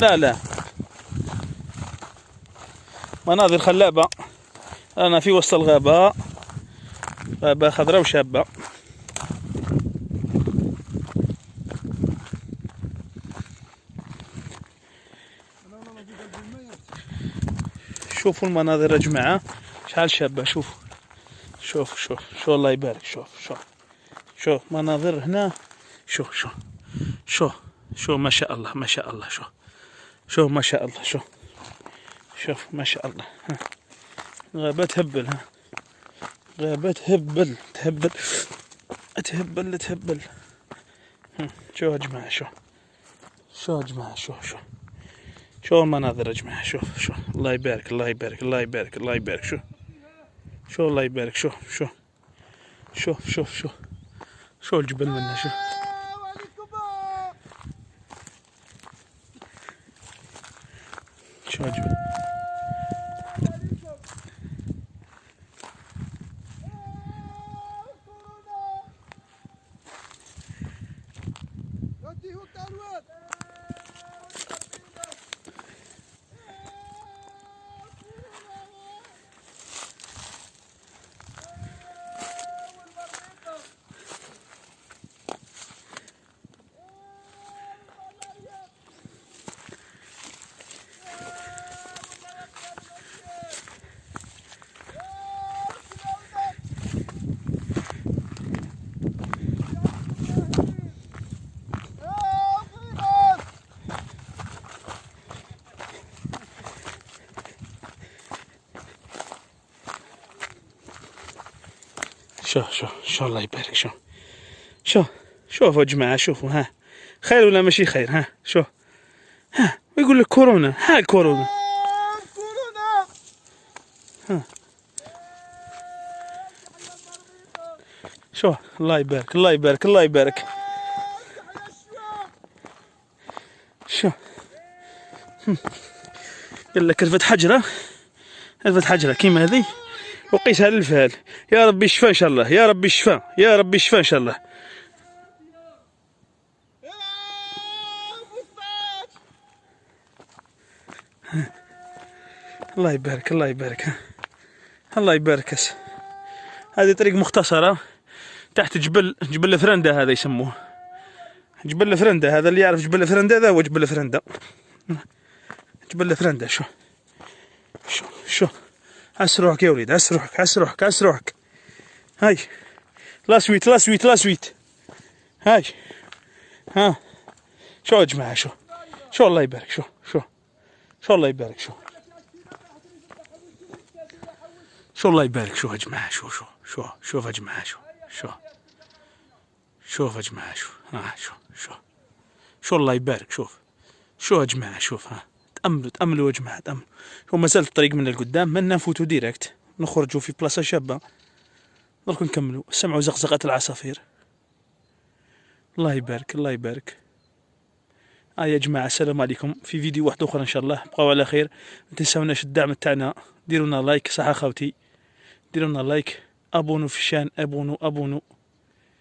لا لا، مناظر خلابة. أنا في وسط الغابة، غابة خضراء وشابة. شوفوا المناظر يا جماعة شحال شابة. شوف شوف شوف شوف الله يبارك. شوف شوف شوف مناظر هنا. شوف شوف شوف شوف ما شاء الله ما شاء الله. شوف شوف ما شاء الله. شوف شوف ما شاء الله. غابة تهبل. غابة تهبل تهبل تهبل تهبل. شوف يا جماعة. شوف شوف يا جماعة. شوف شوف شوف المناظر يا جماعة. شوف شوف الله يبارك الله يبارك الله يبارك الله يبارك. شوف شوف الله يبارك. شوف شوف شوف شوف شوف شوف الجبل منا. شوف شوف الجبل. شوف شوف شوف الله يبارك. شوف شوف شوفوا يا جماعة. شوفوا ها خير ولا ماشي خير؟ ها شوف ها ويقول لك كورونا. ها الكورونا. ها شوف الله يبارك الله يبارك الله يبارك. شوف قال لك رفد حجرة، رفد حجرة كيما هذه وقيسها للفهل. يا ربي الشفاء ان شاء الله. يا ربي الشفاء. يا ربي الشفاء ان شاء الله. الله يبارك الله يبارك الله يبارك. هذه طريق مختصرة تحت جبل الفرندة. هذا يسموه جبل الفرندة. هذا اللي يعرف جبل الفرندة هذا هو جبل الفرندة. جبل الفرندة. شو شو شو عس روحك يا وليد. عس روحك عس روحك عس روحك. هاي لا سويت لا سويت لا سويت. هاي ها شو يا جماعة. شو شو الله يبارك. شو شو شو الله يبارك. شو شو الله يبارك. شو يا جماعة. شو شو شو شوف يا جماعة. شو شو شوف يا جماعة. شو ها شو شو شو الله يبارك. شوف شو يا جماعة. شوف ها تأملوا تأملوا يا جماعة تأملوا. شو ما زالت الطريق من القدام منا نفوتوا ديريكت نخرجوا في بلاصة شابة. درك نكملوا. سمعوا زقزقة العصافير. الله يبارك الله يبارك. يا جماعة السلام عليكم. في فيديو واحد اخر ان شاء الله. بقاو على خير. ما تنساوناش الدعم تاعنا. ديرونا لايك صح اخوتي. ديرونا لايك. ابونو في الشان. ابونو